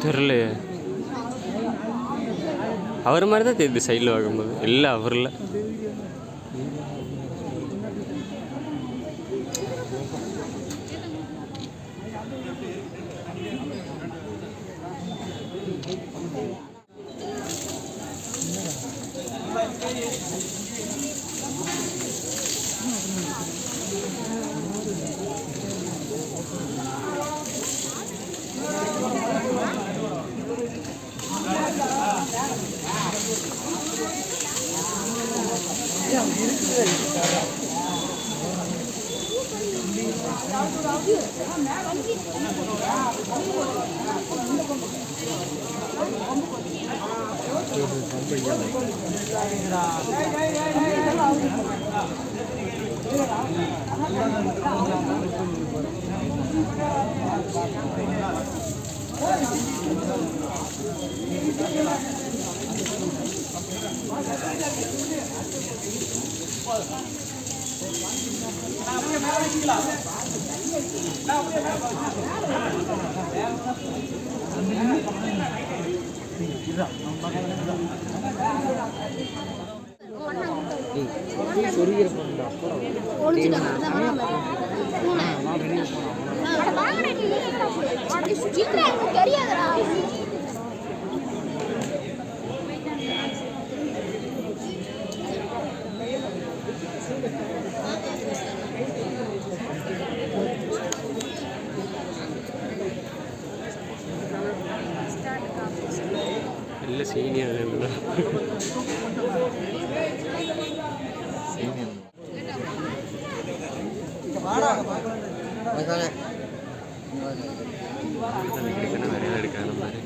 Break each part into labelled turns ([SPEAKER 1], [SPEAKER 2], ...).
[SPEAKER 1] தெரியலையே. அவர் மாதிரி தான் தெரியுது சைடில் பார்க்கும்போது. இல்லை அவர் இல்லை. இல்லை சீனியர் நிறையா எடுக்காத மாதிரி.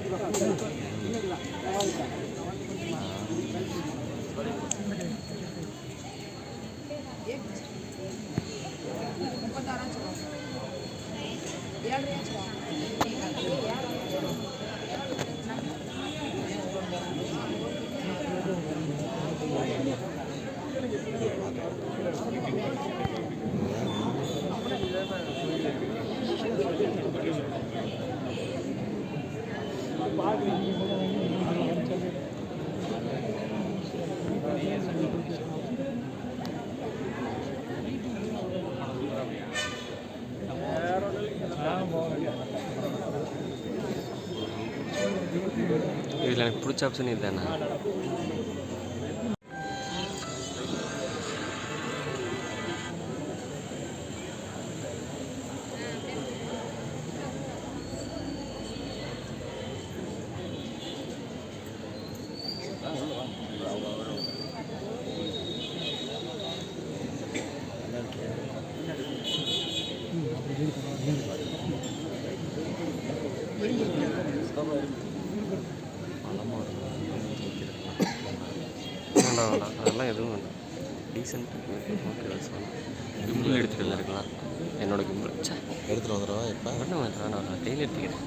[SPEAKER 1] இதில் எனக்கு பிடிச்ச ஆப்ஷன் இதுதானே. அதெல்லாம் எதுவும் வேண்டாம். டீசெண்டாக ஓகே சொல்லலாம். கிம்பிள் எடுத்துகிட்டு இருக்கலாம். என்னோட கிம்பிள்
[SPEAKER 2] எடுத்துகிட்டு வந்துடுவா. இப்போ
[SPEAKER 1] ஒன்றும் வேண்டாம், நான் டெய்லி எடுத்துக்கிறேன்.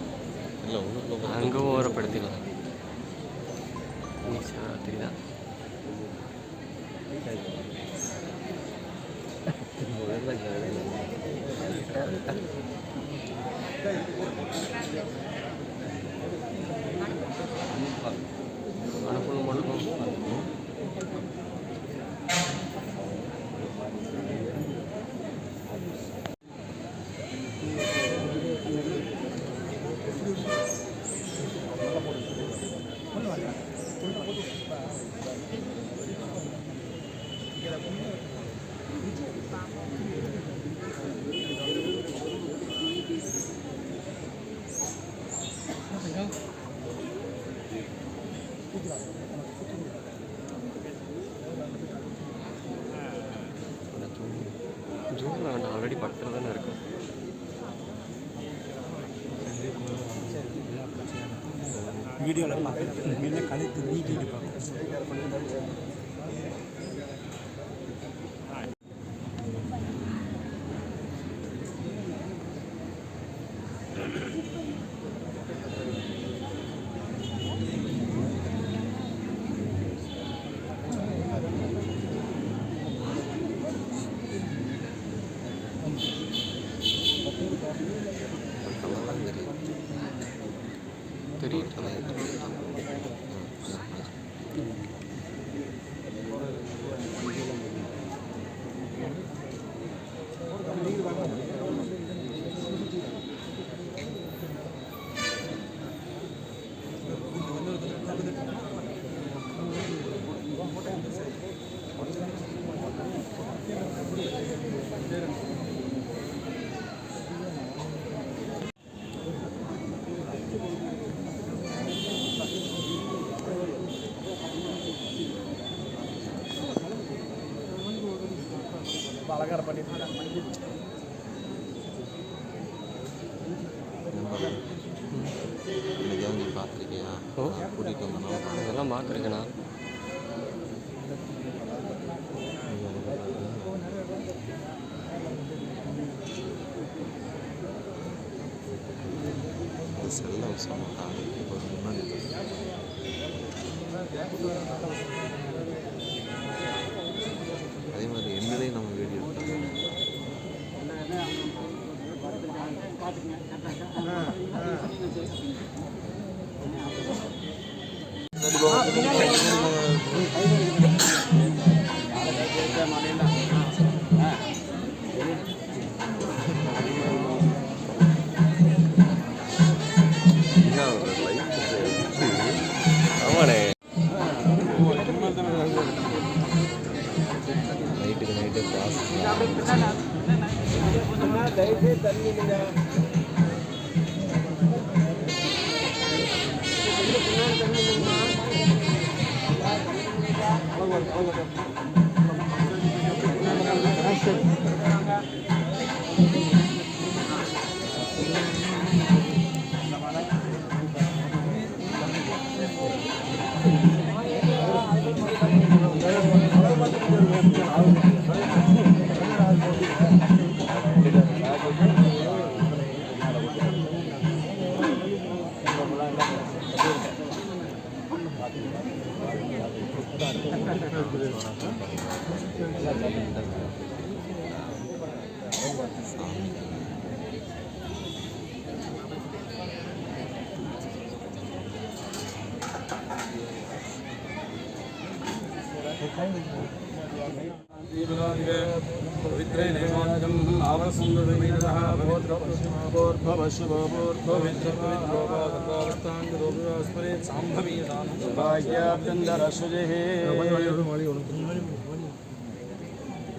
[SPEAKER 2] இல்லை ஒன்றும்
[SPEAKER 1] அங்கே ஓரப்படுத்திடலாம். தெரியுதா? அனுப்பணும் மட்டும் ஜூமில் வேண்டாம், ஆல்ரெடி பக்கத்தில் தானே இருக்கும்.
[SPEAKER 3] வீடியோவில் பார்த்து கழுத்து நீட்டிட்டு பார்ப்போம்.
[SPEAKER 2] தெரியும்.
[SPEAKER 3] அலங்காரம் பண்ணி
[SPEAKER 2] நீ பார்த்துருக்கியா?
[SPEAKER 1] ஓ,
[SPEAKER 2] கூட்டிகிட்டு வந்தோம்.
[SPEAKER 1] அதெல்லாம் பார்த்துருக்கேண்ணா.
[SPEAKER 2] செல்ல அவசரமாட்டா ஒரு முன்னாடி அதே மாதிரி என்னையும் நம்ம வீடியோ
[SPEAKER 1] ஆமாண்ணே.
[SPEAKER 2] நைட்டுக்கு நைட்டே பாஸ்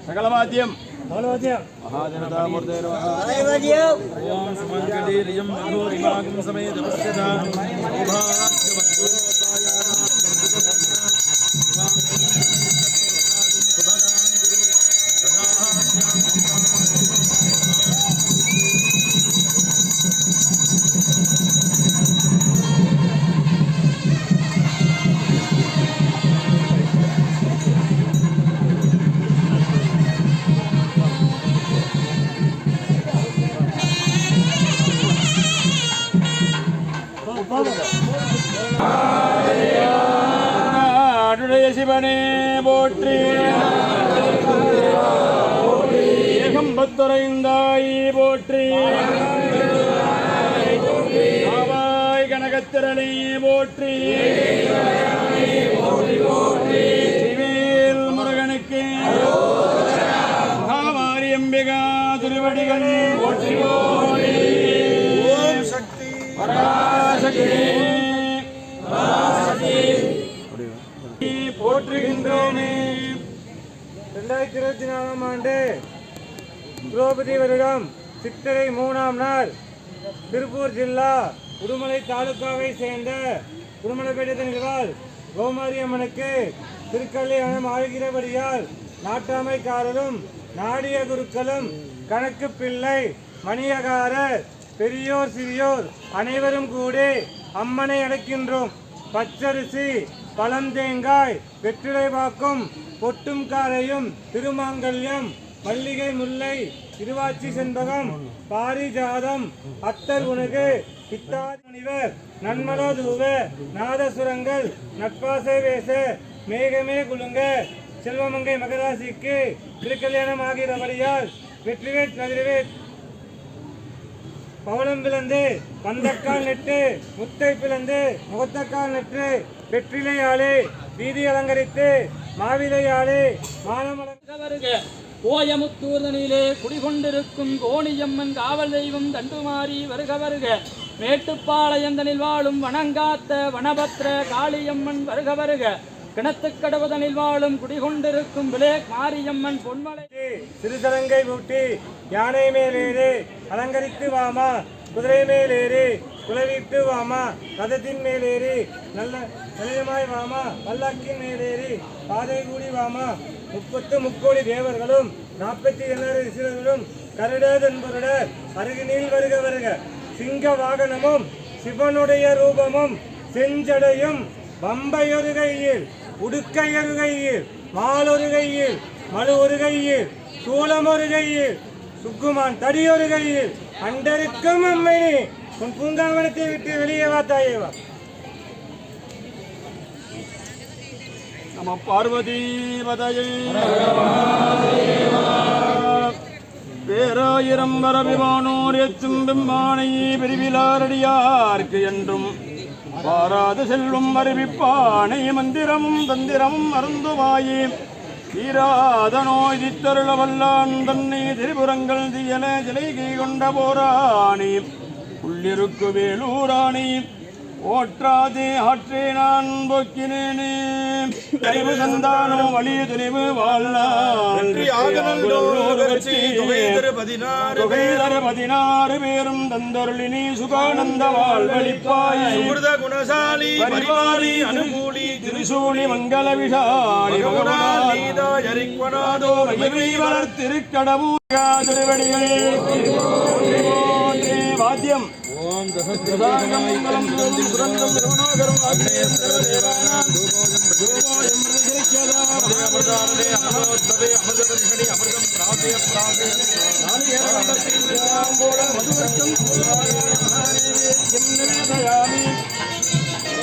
[SPEAKER 3] சகலவாத்தியம் சிவனே போற்றி, ஏகம்பத்துரைந்தாய் போற்றி, ஆவாய் கனகத்திரனே போற்றி, சிவேல் முருகனுக்கு மகாமாரி அம்பிகா திருவடிகள் போற்றி போற்றி. ஓம் சக்தி பராசக்தி போற்றுகின்றோமே. 2024ஆம் ஆண்டு திரௌபதி வருடம் சித்திரை 3ஆம் நாள் திருப்பூர் ஜில்லா உடுமலை தாலுகாவை சேர்ந்த உடுமலைப்பேட்டை நிகழ்வால் கோமாரியம்மனுக்கு திருக்கல்யாணம் ஆகிறபடியால் நாட்டாமைக்காரரும் நாடிய குருக்களும் கணக்கு பிள்ளை மணியகாரர் பெரியோர் சிறியோர் அனைவரும் கூடி அம்மனை அடைக்கின்றோம். பச்சரிசி பழம் தேங்காய் வெற்றிலை பாக்கும் பொட்டும் காரையும் திருமாங்கல்யம் மல்லிகை முல்லை திருவாச்சி செண்பகம் பாரிஜாதம் அத்தர் உணகு பித்தாதி முனிவர் நன்மலோ தூவ நாதசுரங்கள் நட்பாசை வேச மேகமே குலுங்க செல்வமங்கை மகராசிக்கு திருக்கல்யாணம் ஆகிறபடியால் வெற்றிவேட் நதிரவேட் பவளம் பிளந்து பந்தக்கால் நெட்டு முத்தை பிளந்து முகத்தக்கால் நெற்று வெற்றிலையாலே வீதி அலங்கரித்து மாவிலையாலே மானமலங்க
[SPEAKER 4] கோயமுத்தூர்தனிலே குடிகொண்டிருக்கும் கோணியம்மன் காவல் தெய்வம் தண்டுமாறி வருக வருக. மேட்டுப்பாளையந்தனில் வாழும் வனங்காத்த வனபத்ர காளியம்மன் வருக வருக. கிணத்துக்கடவுதனில் வாழும் குடிகொண்டிருக்கும் பிளேக் மாரியம்மன் பொன்மலை
[SPEAKER 3] சிறுசலங்கை பூட்டி யானை மேலேறி அலங்கரித்து வாமா, குதிரை மேலேறி குலவிட்டு வாமா, ரதத்தின் மேலேறி நல்ல நளினமாய் வாமா, பல்லாக்கின் மேலேறி பாதை கூடி வாமா, 30 தேவர்களும் 42 ரிஷிகளும் கருடதன்பருட அருகினில் வருக வருக. சிங்க வாகனமும் சிவனுடைய ரூபமும் செஞ்சடையும் பம்பையொரு கையில் உடுக்கையொரு கையில் மாலொரு கையில் மழு ஒரு கையில் சூளம் ஒரு கையில் சுக்குமான் தடியொரு கையில் அண்டருக்கும் அம்மைனி உன் பூங்காவனத்தை விட்டு வெளியே வா தாயேவா.
[SPEAKER 5] நம பார்வதி பதயே பேராயிரம் வரவிவானோர் எச்சும் பெம்மானை பிரிவிலாரடியார்க்கு என்றும் பாராது செல்வம் அறிவிப்பானை மந்திரமும் தந்திரமும் அருந்துவாயே தீராத நோய் தித்தருள வல்லான் தன்னை திரிபுரங்கள் தியல சிலைகை கொண்ட போராணி உள்ளிருக்கு வேலூராணி ஓற்றாதே ஆற்றே நான் போக்கினேனே தெளிவு சந்தானம் வழி துணிவு வாழ்நாள் 16 பேரும் தந்தருளினி சுகானந்த வாழ்வழிப்பாய் குணசாலி பரிவாரி அனுகூலி திரிசூலி மங்கள விஷாலி பகவானோ வளர்த்திருக்கடவு திருவடிகளே வாத்தியம் ஓம் தசமங்கலம் சுரந்தம் திருவனோகரம் ஆக்னேயஸ்வரதேவானாம் தூபோயம் பிரதிரிக்யதா அமிர்தாரதே அமிர்தோத்பவே அமிர்தபரிஷணி அமிர்தம் பிராதய பிராதய நாளிகேரவந்தத்தின் போல மதுவர்த்தம் மகாநேவேத்யம் நிவேதயாமி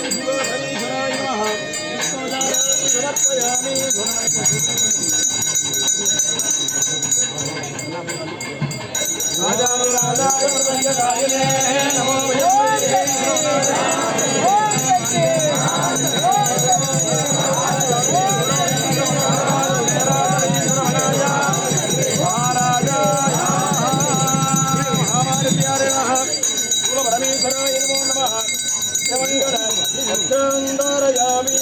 [SPEAKER 5] சிவசனீஸ்வராய நமः விஷ்ணுதாராய சமர்ப்பயாமி ராஜாய ராஜாய பிரதங்கராயனே நமோ பரமேஸ்வராய நமோ நமः சந்தாரயாமி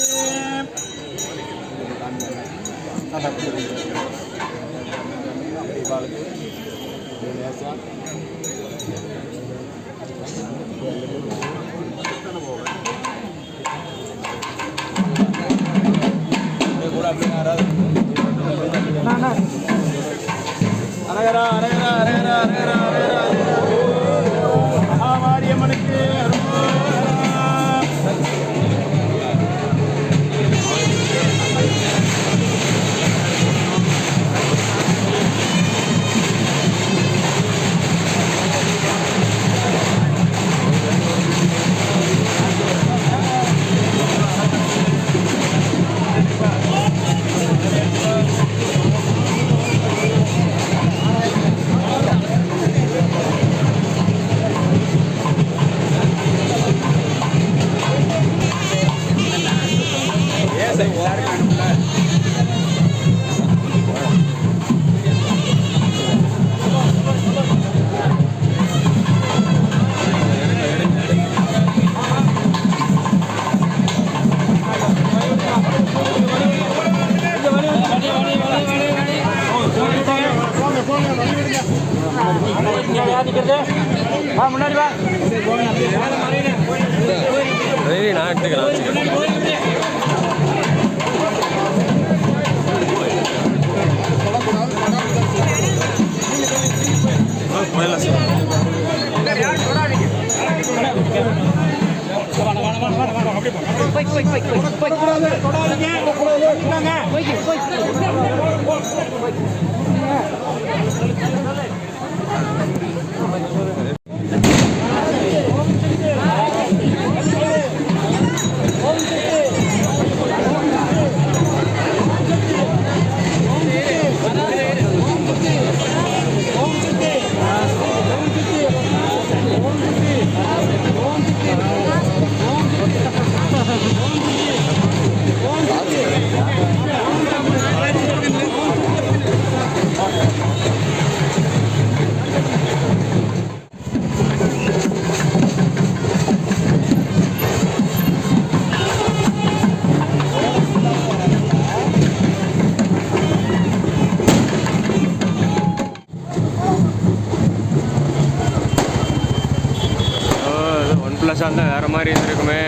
[SPEAKER 5] அரகரா அரகரா அரகரா அரகரா அரகரா மகாமாரியம்மனுக்கு
[SPEAKER 1] OnePlus இருந்தால் வேறு மாதிரி இருந்திருக்குமே.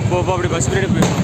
[SPEAKER 1] இப்போ அப்படி பஸ் பீரியட் போயிடும்.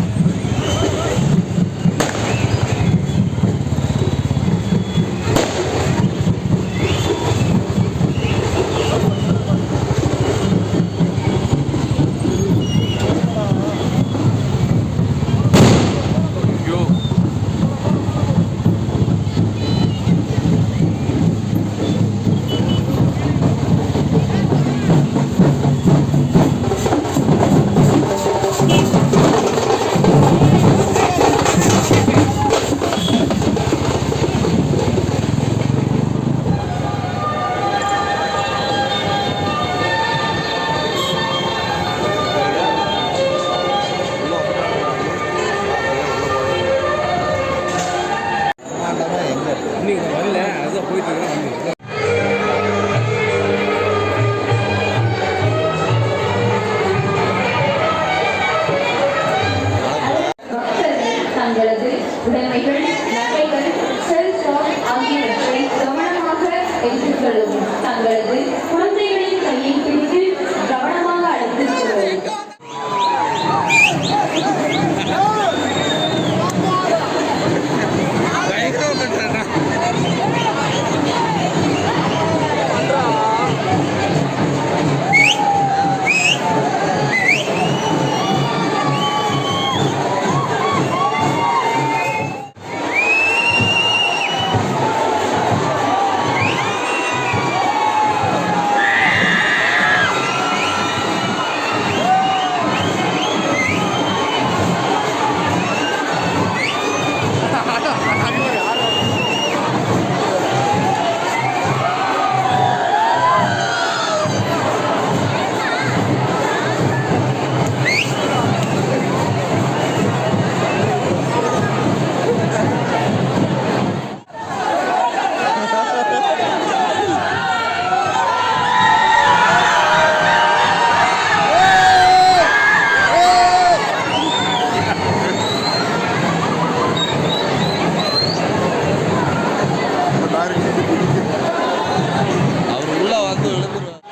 [SPEAKER 6] தங்களது உடைமைகள், நகைகள், செல்போன் ஆகியவற்றை கவனமாக எடுத்துச் செல்லவும். தங்களது குழந்தைகளின் கையை பிடித்து கவனமாக அழைத்துச் செல்லவும்.
[SPEAKER 2] அவர் உள்ள வந்து எழுந்துருவார்.